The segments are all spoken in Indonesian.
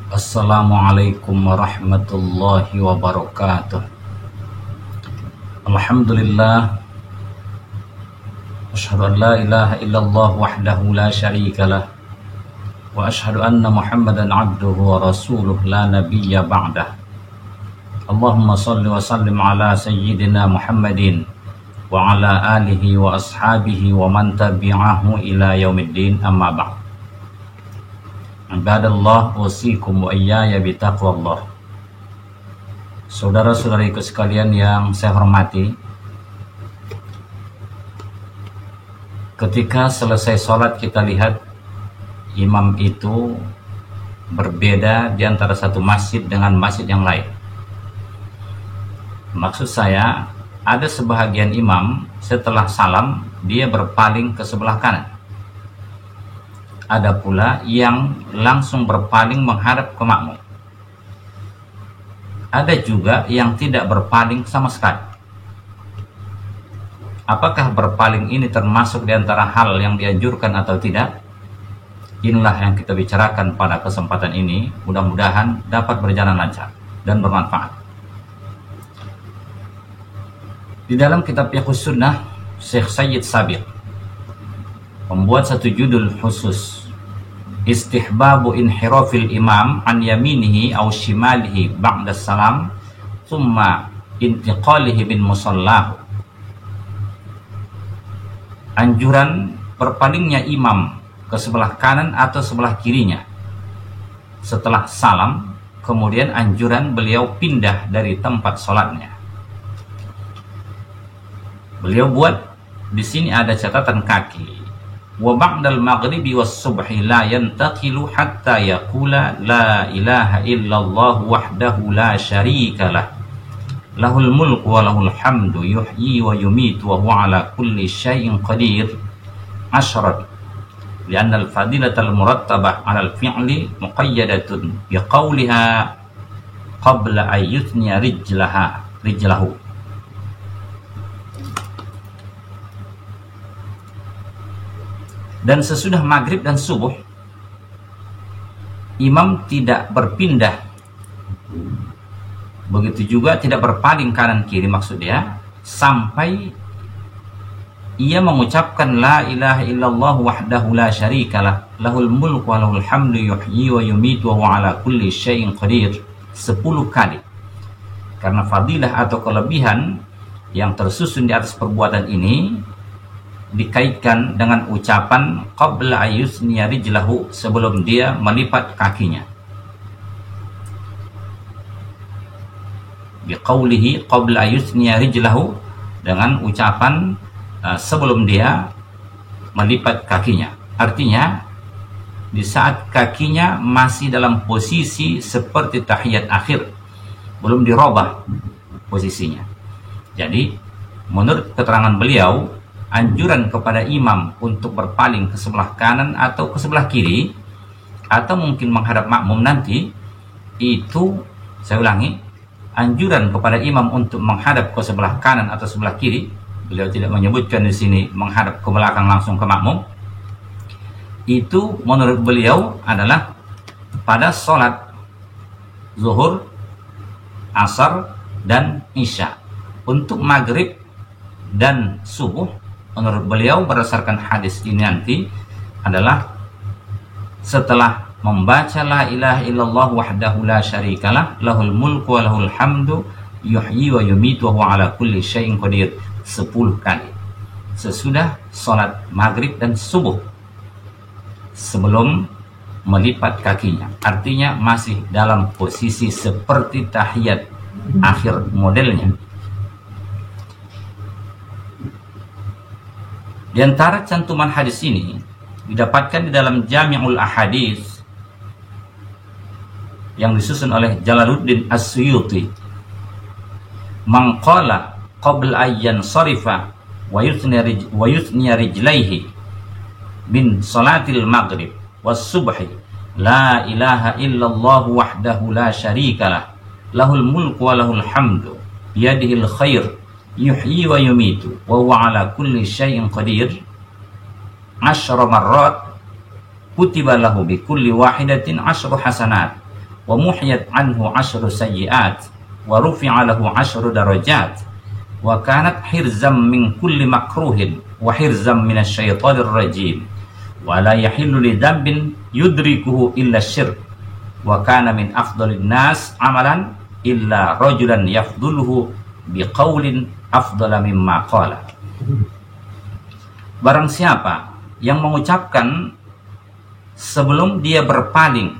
Assalamualaikum warahmatullahi wabarakatuh. Alhamdulillah, asyhadu an la ilaha illallah wahdahu la syarikalah, wa asyhadu anna Muhammadan abduhu wa rasuluh la nabiyya ba'dah. Allahumma salli wa sallim ala sayyidina Muhammadin wa ala alihi wa ashabihi wa man tabi'ahu ila yaumiddin, amma ba'd. Ibadallah, usikum wa iyaya bitaqwallah. Saudara-saudariku sekalian yang saya hormati, ketika selesai sholat kita lihat imam itu berbeda di antara satu masjid dengan masjid yang lain. Maksud saya, ada sebahagian imam setelah salam dia berpaling ke sebelah kanan. Ada pula yang langsung berpaling menghadap ke makmum. Ada juga yang tidak berpaling sama sekali. Apakah berpaling ini termasuk di antara hal yang dianjurkan atau tidak? Inilah yang kita bicarakan pada kesempatan ini. Mudah-mudahan dapat berjalan lancar dan bermanfaat. Di dalam kitab Fiqhus Sunnah, Syekh Sayyid Sabiq membuat satu judul khusus, Istihbabu inhirafil imam an yaminihi aw shimalihi ba'da salam thumma intiqalihi min musallahu. Anjuran berpalingnya imam ke sebelah kanan atau sebelah kirinya setelah salam, kemudian anjuran beliau pindah dari tempat sholatnya. Beliau buat di sini ada catatan kaki. Wa ba'dal maghribi was subhi la yantaqilu hatta yaqula la ilaha illallah wahdahu la syarika lah. Lahul mulku wa lahul hamdu yuhyi wa yumitu wa huwa ala kulli syai'in qadir. Asyarat. Lianna al-fadilata al-murattabah ala al-fi'li muqayyadatun biqawliha qabla ayyuthniya rijlahu. Dan sesudah maghrib dan subuh, imam tidak berpindah, begitu juga tidak berpaling kanan kiri, maksud dia, sampai ia mengucapkan la ilaha illallah wahdahu la syarikalah, lahul mulku wa lahul hamdu yuhyi wa yumitu wa huwa ala kulli syai'in qadir 10 kali. Karena fadilah atau kelebihan yang tersusun di atas perbuatan ini dikaitkan dengan ucapan qabla ayyusniya rijlahu, sebelum dia melipat kakinya. Biqaulihi qabla ayyusniya rijlahu, dengan ucapan sebelum dia melipat kakinya. Artinya di saat kakinya masih dalam posisi seperti tahiyat akhir, belum dirubah posisinya. Jadi menurut keterangan beliau, anjuran kepada imam untuk berpaling ke sebelah kanan atau ke sebelah kiri, atau mungkin menghadap makmum nanti, itu, saya ulangi, anjuran kepada imam untuk menghadap ke sebelah kanan atau sebelah kiri, beliau tidak menyebutkan di sini menghadap ke belakang langsung ke makmum, itu menurut beliau adalah pada sholat zuhur, asar, dan isya. Untuk maghrib dan subuh, menurut beliau berdasarkan hadis ini nanti adalah setelah membaca la ilaha illallah wahdahu la syarikalah, lahul mulku wa lahul hamdu yuhyi wa yumitu wa huwa ala kulli syai'in qadir 10 kali sesudah sholat maghrib dan subuh, sebelum melipat kakinya. Artinya masih dalam posisi seperti tahiyat akhir modelnya. Di antara cantuman hadis ini didapatkan di dalam Jami'ul Ahadits yang disusun oleh Jalaluddin As-Suyuti. Man qala qabla ayyan sarifa wa yuthniya rijlaihi min salatil maghrib was subhi la ilaha illallah wahdahu la syarikalah, lahul mulku wa lahul hamdu biyadihil khair yuhyi wa yumitu wa huwa ala kulli syai'in qadir 10 marrat kutiba lahu bi kulli wahidatin 10 hasanat wa muhiyat anhu 10 sayyi'at wa rufi'a lahu 10 darajat wa kanat hirzam min kulli makruhin wa hirzam minasyaitonir rajim wa la yahillu li dhanbin yudrikuhu illa syirk wa kana min afdhalin nas amalan illa rajulan yafduluhu biqaulin afdhala mimma qala. Barang siapa yang mengucapkan sebelum dia berpaling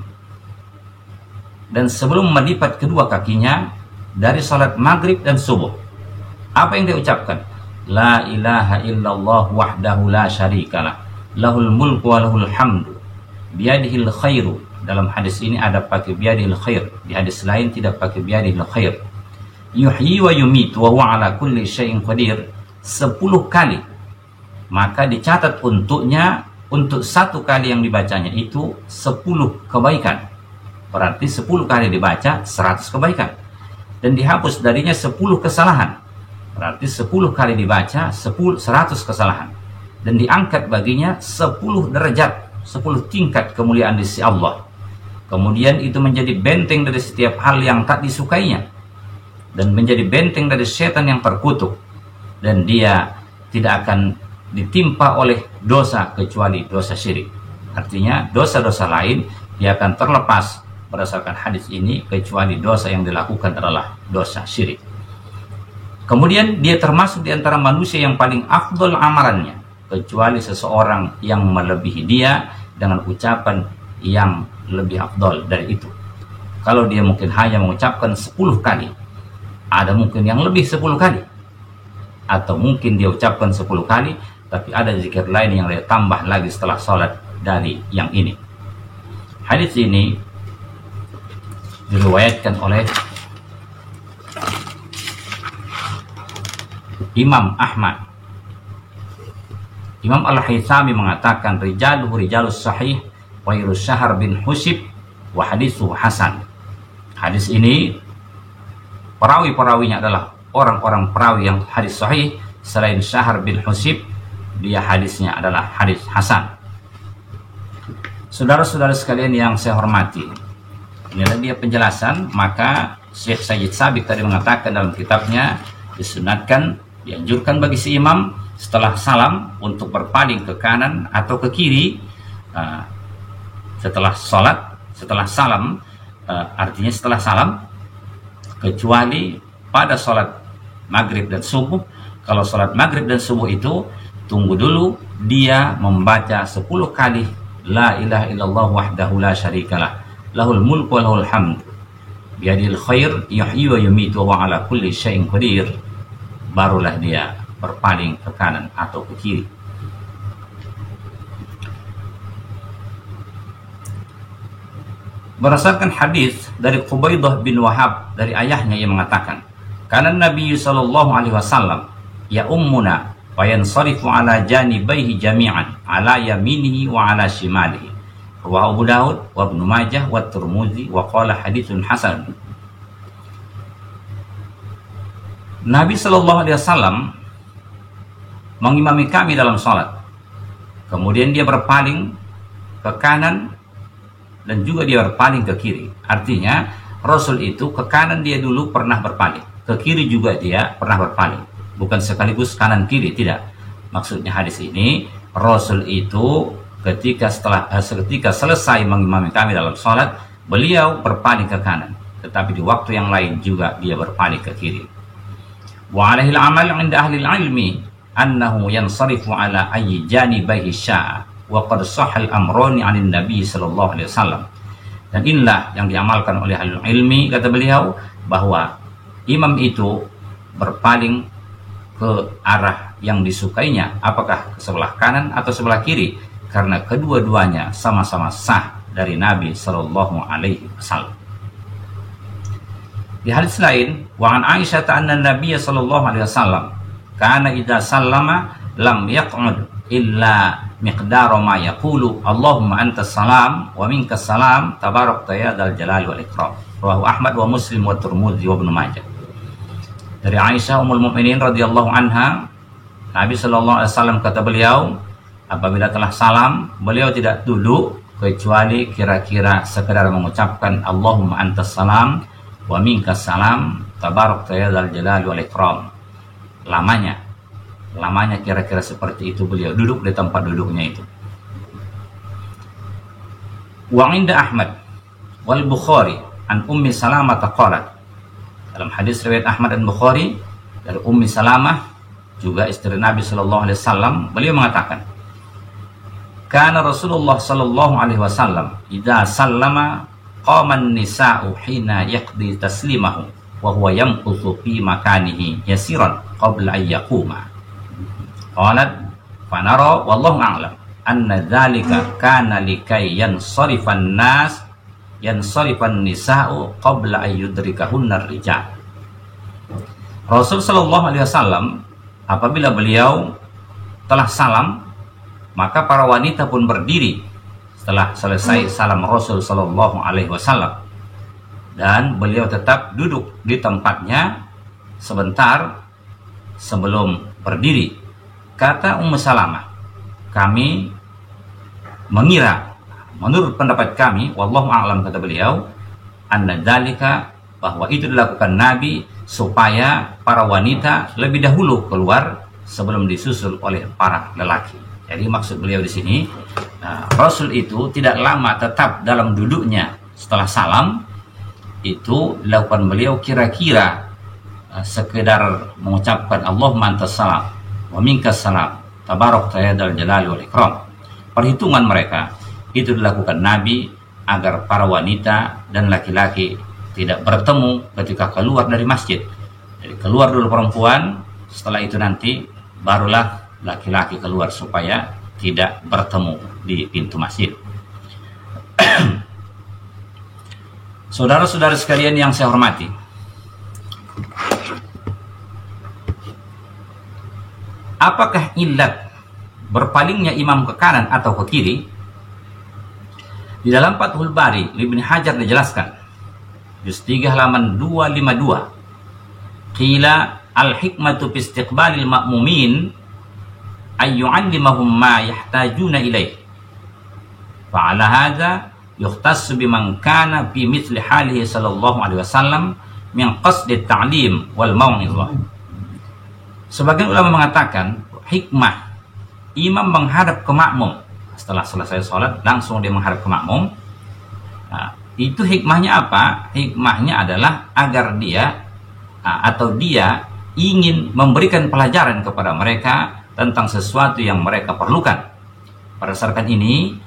dan sebelum melipat kedua kakinya dari salat maghrib dan subuh, apa yang dia ucapkan? La ilaha illallah wahdahu la syarikalah, lahul mulku wa lahul hamdu, biyadihil khairu. Dalam hadis ini ada pakai biyadihil khair, di hadis lain tidak pakai biyadihil khair. Yuhyi wa yumitu wa huwa ala kulli syai'in qadir, 10 kali. Maka dicatat untuknya, untuk 1 kali yang dibacanya itu 10 kebaikan. Berarti 10 kali dibaca 100 kebaikan. Dan dihapus darinya 10 kesalahan. Berarti 10 kali dibaca 100 kesalahan. Dan diangkat baginya 10 derajat, 10 tingkat kemuliaan di sisi Allah. Kemudian itu menjadi benteng dari setiap hal yang tak disukainya. Dan menjadi benteng dari setan yang terkutuk. Dan dia tidak akan ditimpa oleh dosa kecuali dosa syirik. Artinya dosa-dosa lain dia akan terlepas berdasarkan hadis ini kecuali dosa yang dilakukan adalah dosa syirik. Kemudian dia termasuk di antara manusia yang paling afdol amalannya, kecuali seseorang yang melebihi dia dengan ucapan yang lebih afdol dari itu. Kalau dia mungkin hanya mengucapkan 10 kali, ada mungkin yang lebih 10 kali, atau mungkin dia ucapkan 10 kali tapi ada zikir lain yang dia tambah lagi setelah sholat dari yang ini. Hadis ini diriwayatkan oleh Imam Ahmad. Imam Al-Haythami mengatakan rijaluhu rijalus sahih wa Syahr bin Husib wa hadithu hasan. Hadis ini perawi-perawinya adalah orang-orang perawi yang hadis sahih. Selain Syahr bin Husib, dia hadisnya adalah hadis hasan. Saudara-saudara sekalian yang saya hormati, inilah dia penjelasan. Maka Syekh Sayyid Sabiq tadi mengatakan dalam kitabnya, disunatkan, dianjurkan bagi si imam setelah salam untuk berpaling ke kanan atau ke kiri setelah sholat, setelah salam, artinya setelah salam, kecuali pada sholat maghrib dan subuh. Kalau sholat maghrib dan subuh itu tunggu dulu dia membaca 10 kali la ilaha illallah wahdahu la syarikalah, lahul mulku wa lahul hamd, biyadil khair, yuhyi wa yumitu wa ala kulli syai'in qadir. Barulah dia berpaling ke kanan atau ke kiri. Berdasarkan hadis dari Qubaidah bin Wahab dari ayahnya yang mengatakan, kana Nabi sallallahu alaihi wasallam ya ummuna wa yansarifu ala janibaihi jami'an ala yaminihi wa ala shimalihi. Wa Abu Daud wa Ibnu Majah wa Tirmidzi wa qala haditsun hasan. Nabi sallallahu alaihi wasallam mengimami kami dalam salat. Kemudian dia berpaling ke kanan dan juga dia berpaling ke kiri. Artinya Rasul itu ke kanan dia dulu pernah berpaling, ke kiri juga dia pernah berpaling. Bukan sekaligus kanan kiri, tidak. Maksudnya hadis ini, Rasul itu ketika selesai mengimami kami dalam salat, beliau berpaling ke kanan, tetapi di waktu yang lain juga dia berpaling ke kiri. Wa alaihi al-amal 'inda ahli al-'ilmi annahu yansarifu ala ayyi janibaihi sya'a wa qad sahha al-amrani 'anil nabi sallallahu alaihi wasallam. Dan inilah yang diamalkan oleh ahli ilmi, kata beliau, bahwa imam itu berpaling ke arah yang disukainya, apakah ke sebelah kanan atau sebelah kiri, karena kedua-duanya sama-sama sah dari Nabi sallallahu alaihi wasallam. Di hadis lain, wa an Aisyah anna Nabiy sallallahu alaihi wasallam kana idza sallama lam yaq'ud illa miqdara ma yaqulu Allahumma antas salam wa minkas salam tabarakta ya dzal jalali wal ikram. Rawahu Ahmad wa Muslim wa Tirmidzi wa Ibnu Majah. Dari Aisyah Ummul Mukminin radhiyallahu anha, Nabi sallallahu alaihi wasallam kata beliau, apabila telah salam, beliau tidak duduk, kecuali kira-kira sekedar mengucapkan Allahumma antas salam wa minkas salam tabarakta ya dzal jalali wal ikram. Lamanya kira-kira seperti itu beliau duduk di tempat duduknya itu. Wa inda Ahmad wal Bukhari an Ummi Salamah qalat. Dalam hadis riwayat Ahmad dan Bukhari dari Ummi Salamah juga istri Nabi sallallahu alaihi wasallam, beliau mengatakan, kana Rasulullah sallallahu alaihi wasallam idza sallama qama an-nisa'u hina yaqdi taslimahu wa huwa yamkuthu fi makanihi yasiran qabla an yaquma. Qalat fanara wallahu a'lam anna dzalika kana likay yansarifan nisa'u qabla an yudrikahunna ar-rijal. Rasul sallallahu alaihi wasallam apabila beliau telah salam, maka para wanita pun berdiri setelah selesai salam Rasul sallallahu alaihi wasallam, dan beliau tetap duduk di tempatnya sebentar sebelum berdiri. Kata Ummu Salamah, kami mengira, menurut pendapat kami, wallahu a'lam, kata beliau, anna dzalika, bahwa itu dilakukan Nabi supaya para wanita lebih dahulu keluar sebelum disusul oleh para lelaki. Jadi maksud beliau di sini, Rasul itu tidak lama tetap dalam duduknya setelah salam. Itu dilakukan beliau kira-kira sekedar mengucapkan Allahumma antas salam wa minkas salam tabarakta ya dzal jalali wal ikram. Perhitungan mereka itu dilakukan Nabi agar para wanita dan laki-laki tidak bertemu ketika keluar dari masjid. Jadi keluar dulu perempuan, setelah itu nanti barulah laki-laki keluar supaya tidak bertemu di pintu masjid. Saudara-saudara sekalian yang saya hormati, apakah illat berpalingnya imam ke kanan atau ke kiri? Di dalam Fathul Bari Ibnu Hajar dijelaskan, juz 3 halaman 252, qila al-hikmatu fi istiqbalil ma'mumin ay yu'allimahum ma yahtajuna ilaih. Fa 'ala hadza yukhtassu biman kana fi mithli halihi sallallahu alaihi wasallam min qasdi at-ta'lim wal mau'izah. Sebagian ulama mengatakan hikmah imam menghadap ke makmum setelah selesai sholat, langsung dia menghadap ke makmum. Nah, itu hikmahnya apa? Hikmahnya adalah agar dia dia ingin memberikan pelajaran kepada mereka tentang sesuatu yang mereka perlukan. Berdasarkan ini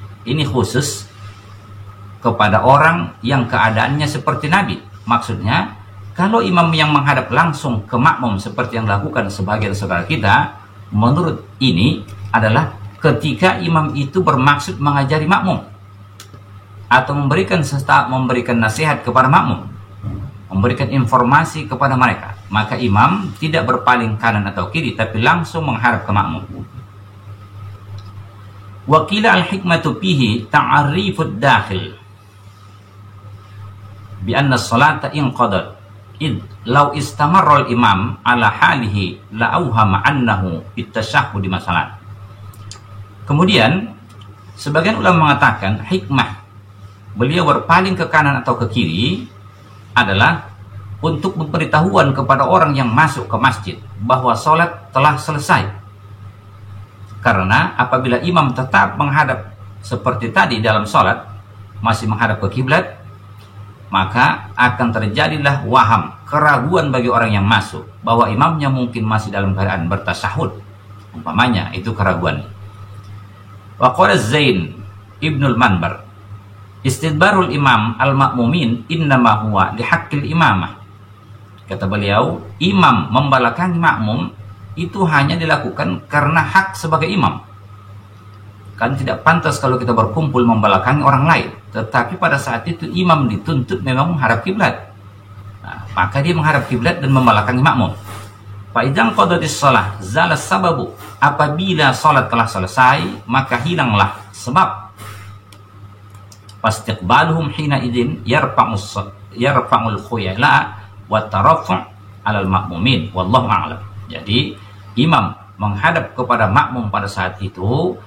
khusus kepada orang yang keadaannya seperti Nabi. Maksudnya, kalau imam yang menghadap langsung ke makmum seperti yang dilakukan sebagian saudara kita, menurut ini adalah ketika imam itu bermaksud mengajari makmum atau memberikan nasihat kepada makmum, memberikan informasi kepada mereka, maka imam tidak berpaling kanan atau kiri, tapi langsung menghadap ke makmum. Wa qila al-hikmatu fihi ta'rifud dakhil bi anna as-salata inqadat id law istamarra al-imam ala halihi la awhama annahu bitashahhud masalan. Kemudian sebagian ulama mengatakan hikmah beliau berpaling ke kanan atau ke kiri adalah untuk memberitahuan kepada orang yang masuk ke masjid bahwa sholat telah selesai. Karena apabila imam tetap menghadap seperti tadi dalam sholat, masih menghadap ke kiblat, maka akan terjadilah waham, keraguan bagi orang yang masuk bahwa imamnya mungkin masih dalam keadaan bertasyahud. Umpamanya itu keraguan. Wa qala Zain Ibnul Manbar, istidbarul imam al-ma'mumin innama huwa lihaqqil imamah. Kata beliau, imam membelakangi makmum itu hanya dilakukan karena hak sebagai imam. Kan tidak pantas kalau kita berkumpul membelakangi orang lain, tetapi pada saat itu imam dituntut memang menghadap kiblat. Nah, maka dia menghadap kiblat dan membelakangi makmum. Fa idzan qadatis shalah zala sababu, apabila salat telah selesai maka hilanglah sebab. Fastiqbaluhum hina idzin yarfa'ul khuyala wa tarafu' 'alal ma'mumin wallahu a'lam. Jadi imam menghadap kepada makmum pada saat itu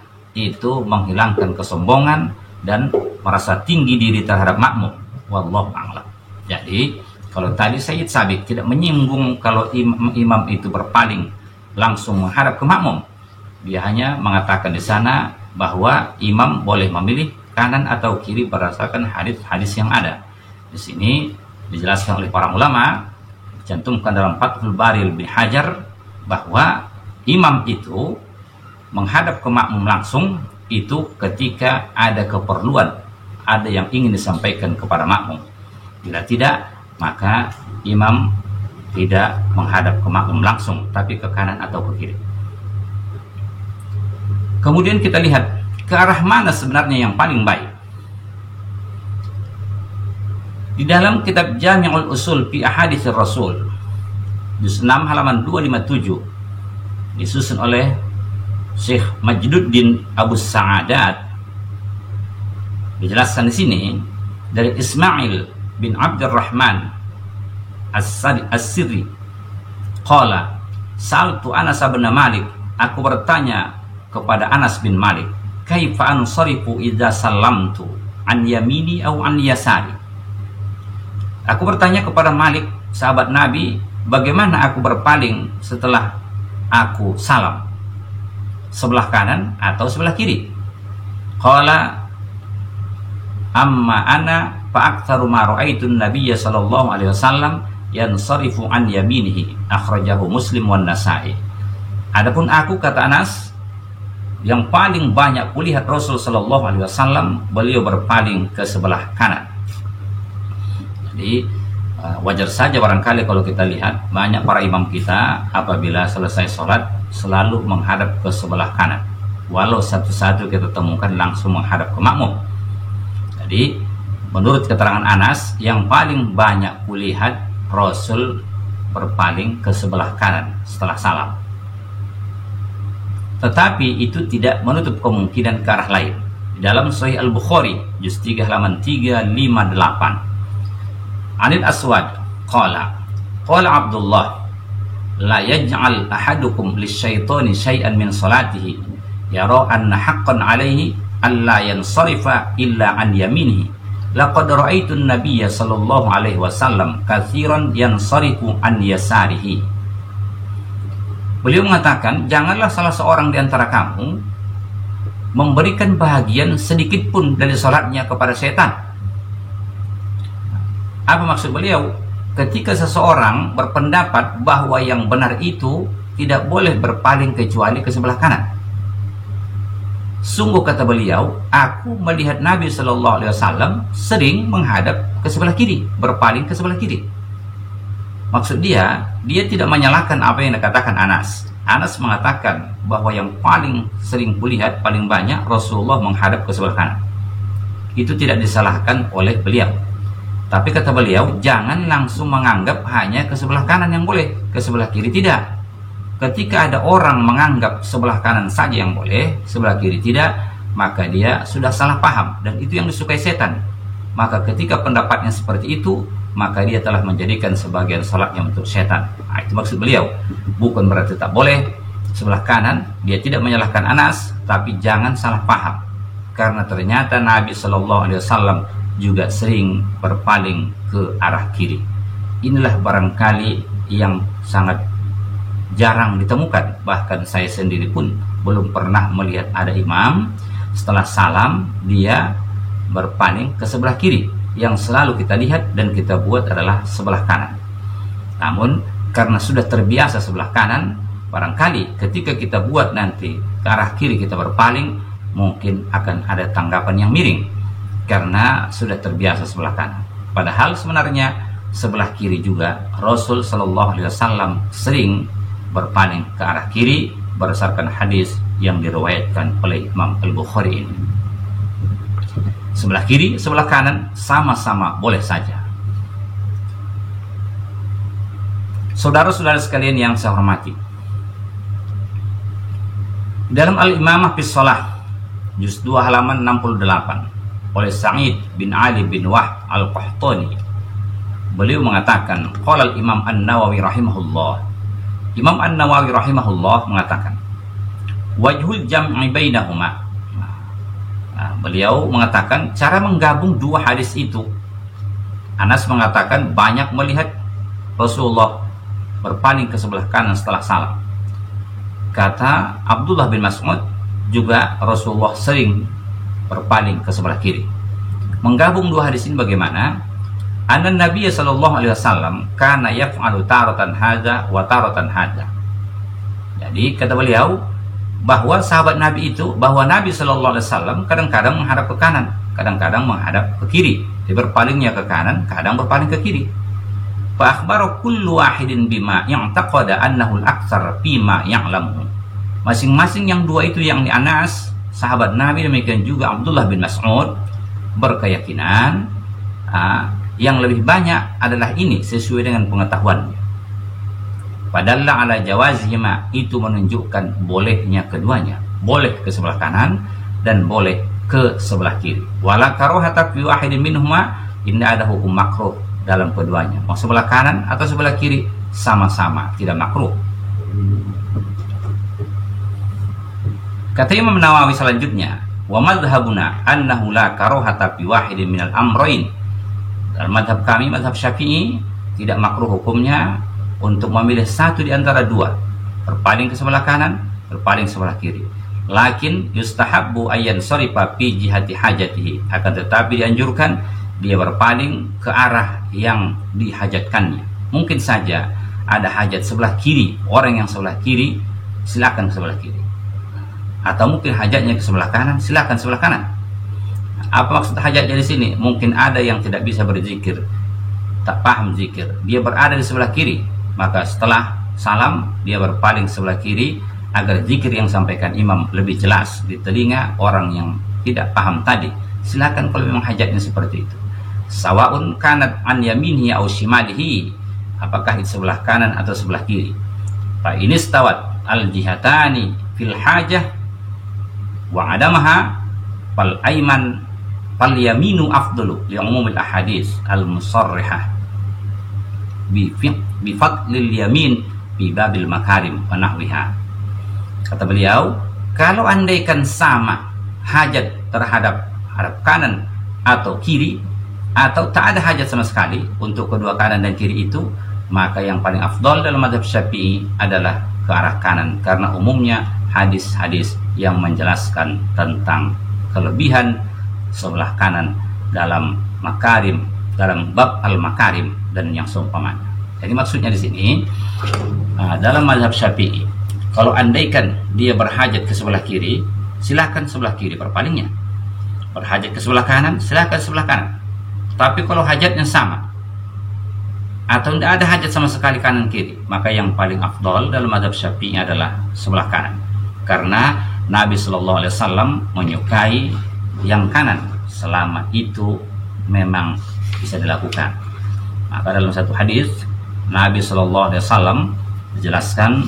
menghilangkan kesombongan dan merasa tinggi diri terhadap makmum. Wallahu a'lam. Jadi kalau tadi Sayyid Sabiq tidak menyinggung kalau imam itu berpaling langsung menghadap ke makmum, dia hanya mengatakan di sana bahwa imam boleh memilih kanan atau kiri berdasarkan hadis-hadis yang ada. Di sini dijelaskan oleh para ulama, dicantumkan dalam Fathul Bari Ibnu Hajar, bahwa imam itu menghadap ke makmum langsung itu ketika ada keperluan, ada yang ingin disampaikan kepada makmum. Bila tidak, maka imam tidak menghadap ke makmum langsung, tapi ke kanan atau ke kiri. Kemudian kita lihat ke arah mana sebenarnya yang paling baik. Di dalam kitab Jami'ul Usul fi Ahaditsir Rasul, juz 6 halaman 257, disusun oleh Syekh Majduddin Abu Sa'adat, dijelaskan di sini dari Ismail bin Abdurrahman As-Sirri, qala sa'altu Anas bin Malik, aku bertanya kepada Anas bin Malik, kaifa ansarifu idza sallamtu an yamini aw an yasari. Aku bertanya kepada Malik, sahabat Nabi, bagaimana aku berpaling setelah aku salam, sebelah kanan atau sebelah kiri? Qala amma ana fa aktsaru ma ra'aitu an-nabiyya sallallahu alaihi wasallam yansarifu an yaminihi, akhrajahu Muslim wan Nasa'i. Adapun aku, kata Anas, yang paling banyak kulihat Rasul sallallahu alaihi wasallam beliau berpaling ke sebelah kanan. Jadi wajar saja barangkali kalau kita lihat banyak para imam kita apabila selesai sholat selalu menghadap ke sebelah kanan, walau satu-satu kita temukan langsung menghadap ke makmum. Jadi menurut keterangan Anas, yang paling banyak kulihat Rasul berpaling ke sebelah kanan setelah salam. Tetapi itu tidak menutup kemungkinan ke arah lain. Di dalam Sahih Al-Bukhari juz 3 halaman 358, Anil Aswad qala Abdullah la yaj'al ahadukum lisyaitani syai'an min salatihi yara anna haqqan alaihi alla yansarifa illa an yaminihi, laqad ra'aitu an-nabiyya sallallahu alaihi wasallam katsiran yansarifu an yasarihi. Beliau mengatakan, janganlah salah seorang di antara kamu memberikan bahagian sedikit pun dari salatnya kepada setan. Apa maksud beliau? Ketika seseorang berpendapat bahwa yang benar itu tidak boleh berpaling kecuali ke sebelah kanan. Sungguh, kata beliau, aku melihat Nabi Shallallahu Alaihi Wasallam sering menghadap ke sebelah kiri, berpaling ke sebelah kiri. Maksud dia tidak menyalahkan apa yang dikatakan Anas. Anas mengatakan bahwa yang paling sering kulihat, paling banyak Rasulullah menghadap ke sebelah kanan. Itu tidak disalahkan oleh beliau. Tapi kata beliau, jangan langsung menganggap hanya ke sebelah kanan yang boleh, ke sebelah kiri tidak. Ketika ada orang menganggap sebelah kanan saja yang boleh, sebelah kiri tidak, maka dia sudah salah paham, dan itu yang disukai setan. Maka ketika pendapatnya seperti itu, maka dia telah menjadikan sebagian salatnya untuk setan. Nah, itu maksud beliau. Bukan berarti tak boleh sebelah kanan. Dia tidak menyalahkan Anas, tapi jangan salah paham. Karena ternyata Nabi Shallallahu Alaihi Wasallam juga sering berpaling ke arah kiri. Inilah barangkali yang sangat jarang ditemukan. Bahkan saya sendiri pun belum pernah melihat ada imam setelah salam dia berpaling ke sebelah kiri. Yang selalu kita lihat dan kita buat adalah sebelah kanan. Namun karena sudah terbiasa sebelah kanan, barangkali ketika kita buat nanti ke arah kiri kita berpaling, mungkin akan ada tanggapan yang miring karena sudah terbiasa sebelah kanan. Padahal sebenarnya sebelah kiri juga Rasul Shallallahu Alaihi Wasallam sering berpaling ke arah kiri berdasarkan hadis yang diriwayatkan oleh Imam Al-Bukhari ini. Sebelah kiri, sebelah kanan sama-sama boleh saja. Saudara-saudara sekalian yang saya hormati, dalam Al-Imamah fis Shalah juz 2 halaman 68 oleh Sa'id bin Ali bin Wahb Al-Qahtani, beliau mengatakan, qala al-Imam An-Nawawi rahimahullah, Imam An-Nawawi rahimahullah mengatakan, wajhul jam'i bainahuma, Nah, beliau mengatakan cara menggabung dua hadis itu. Anas mengatakan banyak melihat Rasulullah berpaling ke sebelah kanan setelah salam. Kata Abdullah bin Mas'ud juga Rasulullah sering berpaling ke sebelah kiri. Menggabung dua hadis ini bagaimana? Anna Nabi sallallahu alaihi wasallam kana yaf'alu taratan hadza wa taratan hadza. Jadi kata beliau bahwa sahabat Nabi itu, bahwa Nabi sallallahu alaihi wasallam kadang-kadang menghadap ke kanan, kadang-kadang menghadap ke kiri. Dia berpalingnya ke kanan, kadang berpaling ke kiri. Fa akhbara kullu wahidin bima ya'taqada annahu al-aktsar bima ya'lamu. Masing-masing yang dua itu, yang di Anas, sahabat Nabi, demikian juga Abdullah bin Mas'ud, berkeyakinan yang lebih banyak adalah ini sesuai dengan pengetahuannya. Padahal ala jawazihima, itu menunjukkan bolehnya keduanya, boleh ke sebelah kanan dan boleh ke sebelah kiri. Wala karohata fi wahidin minhuma, inna ada hukum makruh dalam keduanya, mau sebelah kanan atau sebelah kiri sama-sama tidak makruh. Kata Imam Nawawi selanjutnya, wa madhhabuna annahu la karohata fi wahidin minal amrayn. Dalam madhab kami, madhab Syafi'i, tidak makruh hukumnya untuk memilih satu di antara dua, berpaling ke sebelah kanan, berpaling sebelah kiri. Lakin yustahabbu ayyan sarifa fi jihati hajatihi, akan tetapi dianjurkan dia berpaling ke arah yang dihajatkannya. Mungkin saja ada hajat sebelah kiri, orang yang sebelah kiri silakan ke sebelah kiri, atau mungkin hajatnya ke sebelah kanan, silakan sebelah kanan. Apa maksud hajatnya di sini? Mungkin ada yang tidak bisa berzikir, tak paham zikir, dia berada di sebelah kiri, maka setelah salam dia berpaling sebelah kiri agar zikir yang sampaikan imam lebih jelas di telinga orang yang tidak paham tadi. Silakan kalau memang hajatnya seperti itu. Sawaun kanat an yaminihi aw shimalihi, apakah itu sebelah kanan atau sebelah kiri. Fa ini stawat al jihatani fil hajah wa adamaha fal aiman fal yaminu afdalu li umumil ahadits al musarrihah bi fadlil yamin bi babil makarim wa nahwiha. Kata beliau, kalau andaikan sama hajat terhadap hadap kanan atau kiri, atau tak ada hajat sama sekali untuk kedua kanan dan kiri itu, maka yang paling afdal dalam mazhab Syafi'i adalah ke arah kanan, karena umumnya hadis-hadis yang menjelaskan tentang kelebihan sebelah kanan dalam makarim, dalam bab al-makarim dan yang seumpamanya. Jadi maksudnya di sini dalam mazhab Syafi'i, kalau andaikan dia berhajat ke sebelah kiri, silakan sebelah kiri berpalingnya. Berhajat ke sebelah kanan, silakan sebelah kanan. Tapi kalau hajatnya sama atau tidak ada hajat sama sekali kanan kiri, maka yang paling afdal dalam mazhab Syafi'i adalah sebelah kanan, karena Nabi Shallallahu Alaihi Wasallam menyukai yang kanan selama itu memang bisa dilakukan. Maka dalam satu hadis Nabi Shallallahu Alaihi Wasallam dijelaskan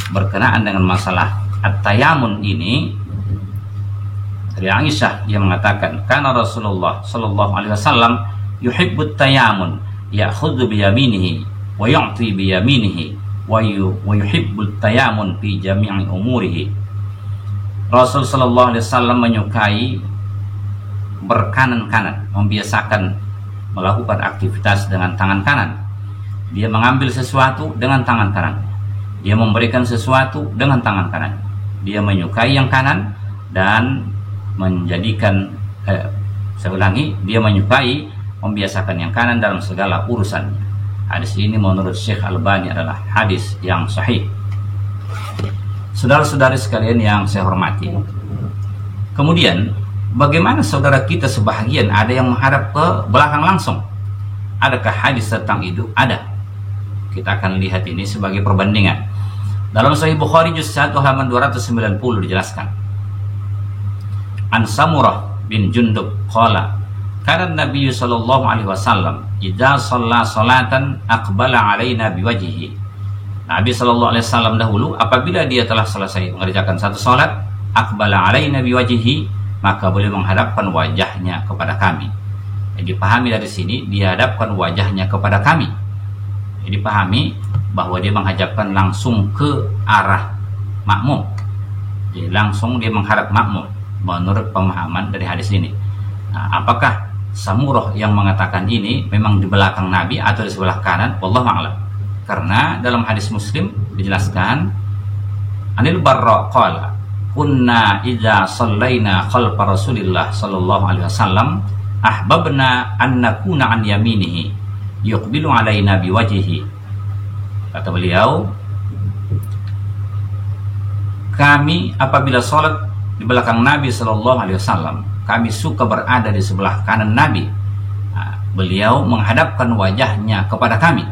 berkenaan dengan masalah at-tayamun ini, dari Aisyah yang mengatakan, karena Rasulullah Shallallahu Alaihi Wasallam yuhibbut tayamun, ya'khudhu biyaminihi wa yu'ti biyaminihi wa yuhibbut tayamun fi jami'i umurihi. Rasul Shallallahu Alaihi Wasallam menyukai berkanan-kanan, membiasakan melakukan aktivitas dengan tangan kanan. Dia mengambil sesuatu dengan tangan kanan, dia memberikan sesuatu dengan tangan kanan. Dia menyukai yang kanan dan menjadikan saya ulangi, dia menyukai membiasakan yang kanan dalam segala urusannya. Hadis ini menurut Syekh Albani adalah hadis yang sahih. Saudara-saudari sekalian yang saya hormati, kemudian bagaimana saudara kita sebahagian ada yang menghadap ke belakang langsung? Adakah hadis tentang itu? Ada. Kita akan lihat ini sebagai perbandingan. Dalam Sahih Bukhari juz 1 halaman 290 dijelaskan, An Samurah bin Jundub qala, kana Nabi sallallahu alaihi wasallam idza shalla salatan aqbala alaina biwajhihi. Nabi sallallahu alaihi wasallam dahulu apabila dia telah selesai mengerjakan satu salat, aqbala alaina biwajhihi, maka beliau menghadapkan wajahnya kepada kami. Jadi pahami dari sini, dihadapkan wajahnya kepada kami. Jadi pahami bahwa dia menghadapkan langsung ke arah makmum. Jadi langsung dia menghadap makmum. menurut pemahaman dari hadis ini. Nah, apakah Samurah yang mengatakan ini memang di belakang Nabi atau di sebelah kanan? Wallahu a'lam. Karena dalam hadis Muslim dijelaskan, Anil Barra qala kunna idza shallaina khalfa Rasulillah sallallahu alaihi wasallam ahbabna an nakuna an yaminihi yuqbilu alaina biwajhihi. Kata beliau, kami apabila salat di belakang Nabi sallallahu alaihi wasallam, kami suka berada di sebelah kanan Nabi. Beliau menghadapkan wajahnya kepada kami.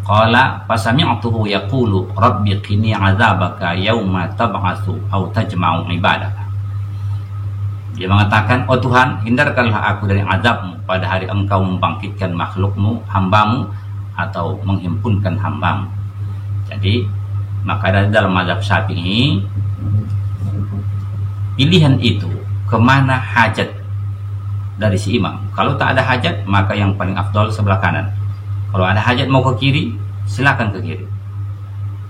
Qala fasami'tuhu yaqulu rabbi qini 'adzabaka yauma tab'atsu aw tajma'u ibadaka. Dia mengatakan, oh Tuhan, hindarkanlah aku dari azabmu pada hari engkau membangkitkan makhlukmu, hambamu, atau menghimpunkan hambamu. Jadi maka dalam mazhab Syafi'i, pilihan itu kemana hajat dari si imam. Kalau tak ada hajat, maka yang paling afdol sebelah kanan. Kalau ada hajat mau ke kiri, silakan ke kiri.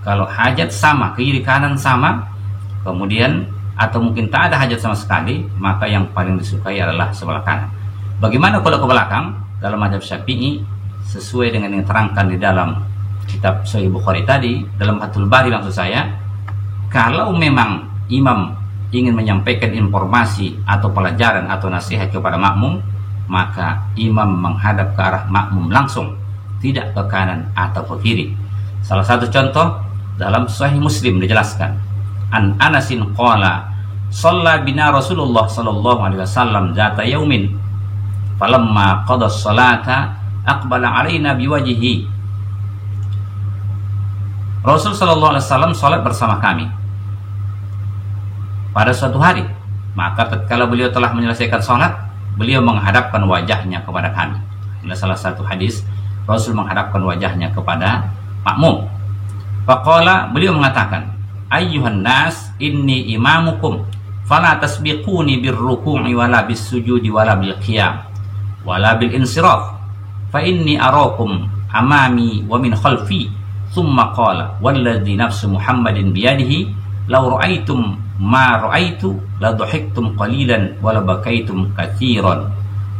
Kalau hajat sama, ke kiri kanan sama, kemudian atau mungkin tak ada hajat sama sekali, maka yang paling disukai adalah sebelah kanan. Bagaimana kalau ke belakang? Dalam mazhab Syafi'i, sesuai dengan yang terangkan di dalam kitab Sahih Bukhari tadi, dalam Fathul Bari maksud saya, kalau memang imam ingin menyampaikan informasi atau pelajaran atau nasihat kepada makmum, maka imam menghadap ke arah makmum langsung, tidak ke kanan atau ke kiri. Salah satu contoh dalam Sahih Muslim dijelaskan, an Anasin qala shalla bina Rasulullah sallallahu alaihi wasallam zata yaumin falamma qada as-salata aqbala alaina biwajhihi. Rasul sallallahu alaihi wasallam salat bersama kami pada suatu hari, maka tatkala beliau telah menyelesaikan salat, beliau menghadapkan wajahnya kepada kami. Ini salah satu hadis Rasul menghadapkan wajahnya kepada makmum. Faqala, beliau mengatakan, ayyuhan nas inni imamukum fala tasbiquni birruku'i wala bis-sujudi wala bil qiyam wala bil insiraf fa inni arakum amami wa min khalfi. Thumma qala walladhi nafsu Muhammadin biyadihi law ra'aitum ma ra'aitu la dhahiktum qalilan wa la bakaitum katsiran.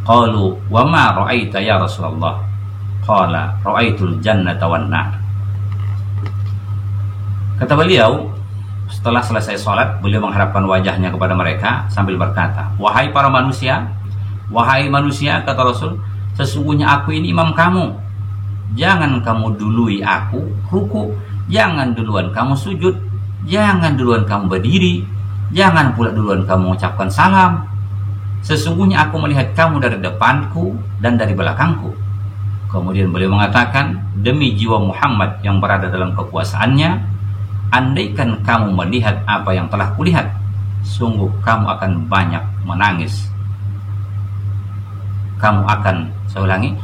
Qalu wa ma ra'aita ya Rasulullah? Qala ra'aitul jannata wan nar. Kata beliau, setelah selesai sholat, beliau menghadapkan wajahnya kepada mereka sambil berkata, wahai para manusia, kata Rasul, sesungguhnya aku ini imam kamu. Jangan kamu dului aku ruku, jangan duluan kamu sujud, jangan duluan kamu berdiri, jangan pula duluan kamu mengucapkan salam. Sesungguhnya aku melihat kamu dari depanku dan dari belakangku. Kemudian beliau mengatakan, demi jiwa Muhammad yang berada dalam kekuasaannya, andaikan kamu melihat apa yang telah kulihat, sungguh kamu akan banyak menangis. Kamu akan, saya ulangi,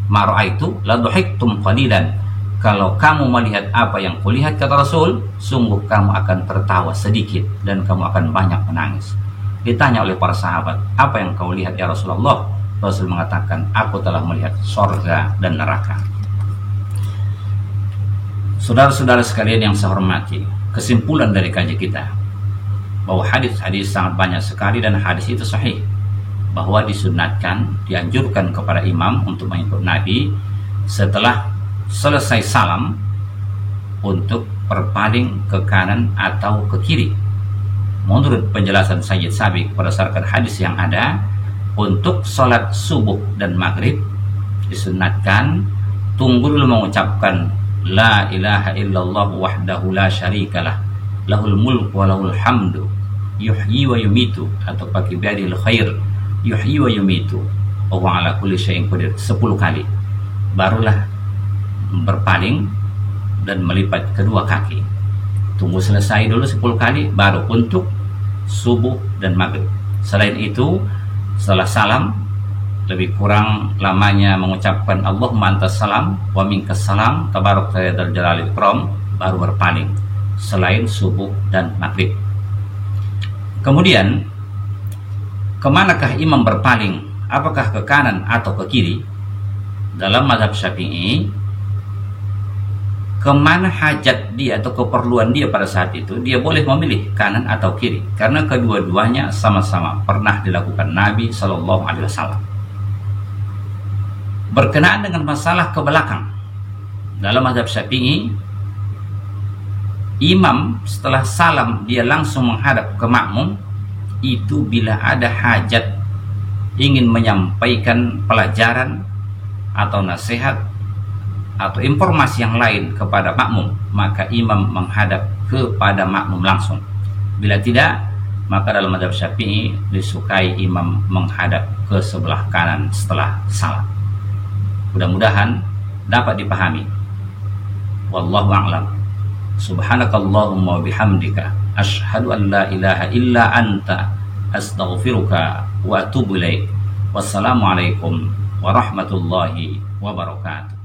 maro'aitu la dhahiktum qalilan. Kalau kamu melihat apa yang kulihat, kata Rasul, sungguh kamu akan tertawa sedikit dan kamu akan banyak menangis. Ditanya oleh para sahabat, apa yang kau lihat ya Rasulullah? Rasul mengatakan, aku telah melihat surga dan neraka. Saudara-saudara sekalian yang saya hormati, kesimpulan dari kajian kita bahwa hadis-hadis sangat banyak sekali dan hadis itu sahih, bahwa disunatkan, dianjurkan kepada imam untuk mengikut Nabi setelah selesai salam untuk berpaling ke kanan atau ke kiri. Menurut penjelasan Sayyid Sabiq berdasarkan hadis yang ada, untuk sholat subuh dan maghrib disunatkan tunggu dulu mengucapkan la ilaha illallah wahdahu la syarikalah lahul mulku wa lahul hamdu yuhyi wa yumitu, atau pakai biadil khair yuhyi wa yumitu wa huwa ala kulli syai'in qadir 10 kali. Barulah berpaling dan melipat kedua kaki. Tunggu selesai dulu 10 kali baru untuk subuh dan maghrib. Selain itu, setelah salam lebih kurang lamanya mengucapkan Allahumma antas salam wa minkas salam tabarak ya dzal jalali ikram, baru berpaling selain subuh dan maghrib. Kemudian kemanakah imam berpaling? Apakah ke kanan atau ke kiri? Dalam mazhab Syafi'i, kemana hajat dia atau keperluan dia pada saat itu, dia boleh memilih kanan atau kiri, karena kedua-duanya sama-sama pernah dilakukan Nabi Shallallahu Alaihi Wasallam. Berkenaan dengan masalah ke belakang, dalam mazhab Syafi'i, imam setelah salam dia langsung menghadap ke makmum itu bila ada hajat ingin menyampaikan pelajaran atau nasihat atau informasi yang lain kepada makmum, maka imam menghadap kepada makmum langsung. Bila tidak, maka dalam mazhab Syafi'i disukai imam menghadap ke sebelah kanan setelah salam. Mudah-mudahan dapat dipahami. Wallahu a'lam. Subhanakallahumma wa bihamdika asyhadu an la ilaha illa anta astaghfiruka wa atubu ilaik. Wassalamualaikum warahmatullahi wabarakatuh.